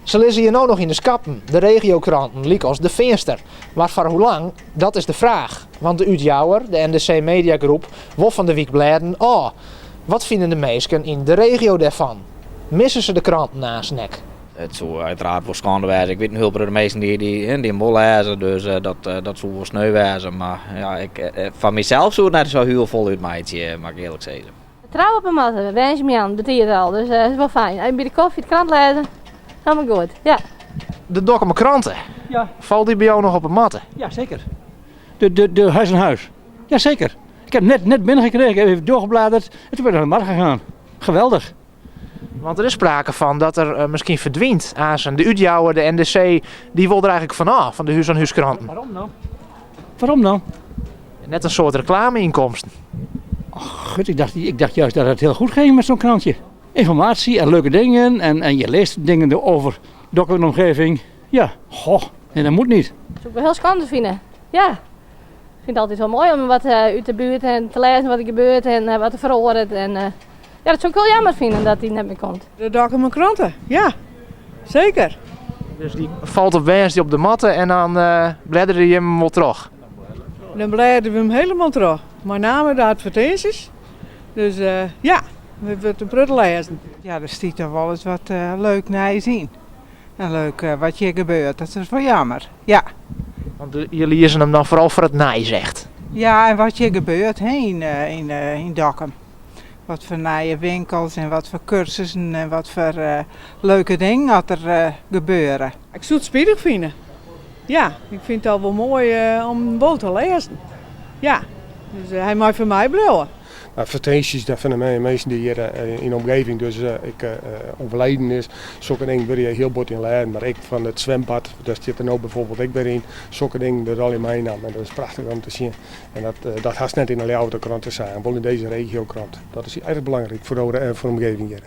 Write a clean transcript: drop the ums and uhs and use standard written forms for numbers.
Ze lezen hier nou nog in de skappen, de regiokranten, liek als de Veenster. Maar voor hoe lang, dat is de vraag. Want de Utjouwer, de NDC Mediagroep, wil van de week bladen. Oh, wat vinden de meesten in de regio daarvan? Missen ze de kranten naast nek? Het zou uiteraard wel schande wezen. Ik weet niet heel veel de meesten die een bol lezen, dus dat zou wel sneu wezen. Maar ja, van mezelf zou het net zo heel vol uit meidje, mag ik eerlijk zeggen. Trouw op een mat, wens je me aan, dat is al, dus dat is wel fijn. Als je bij de koffie de krant lezen, helemaal goed, ja. De dokkeme kranten, Ja, valt die bij jou nog op een matten? ja zeker. De huis en huis. Ja, zeker. Ik heb net binnengekregen, ik heb even doorgebladerd en toen ben ik naar de markt gegaan. Geweldig. Want er is sprake van dat er misschien verdwijnt aan de Utjouwer, de NDC, die wil er eigenlijk vanaf, van de huis- en huiskranten. Waarom dan? Waarom dan? Net een soort reclameinkomsten. Gut, ik dacht juist dat het heel goed ging met zo'n krantje. Informatie en leuke dingen en je leest dingen over Dokkum en omgeving. Ja, goh, nee, dat moet niet. Dat zou ik wel heel schande vinden, ja. Ik vind het altijd wel mooi om wat uit de buurt en te lezen wat er gebeurt en wat er verhoort. En ja, dat zou ik wel jammer vinden dat die net meer komt. De Dokkum kranten, ja, zeker. Dus die valt op wens die op de matten en dan bladderen je hem wel terug. Dan blijven we hem helemaal terug. Met name de advertenties. Dus ja, we hebben het een prut lezen. Ja, er stiet er wel eens wat leuk naar je zien. En leuk wat hier gebeurt, dat is wel jammer. Ja. Want jullie lezen hem dan vooral voor het naai zegt. Ja, en wat hier gebeurt heen in Dokkum. Wat voor nieuwe winkels en wat voor cursussen en wat voor leuke dingen dat er gebeuren. Ik zou het spierig vinden. Ja, ik vind het al wel mooi om wel te lezen. Ja, dus hij mag voor mij blijven. Advertenties, dat vinden mij mensen die hier in de omgeving dus overleden is. Zulke dingen wil je heel bot in leren. Maar ik van het zwembad, daar zit er nou bijvoorbeeld ik weer in. Zulke dingen er al in meenam. En dat is prachtig om te zien. En dat haast net in een Leeuwardenkrant te zijn. Wel in deze regiokrant. Dat is erg belangrijk voor de omgeving hier.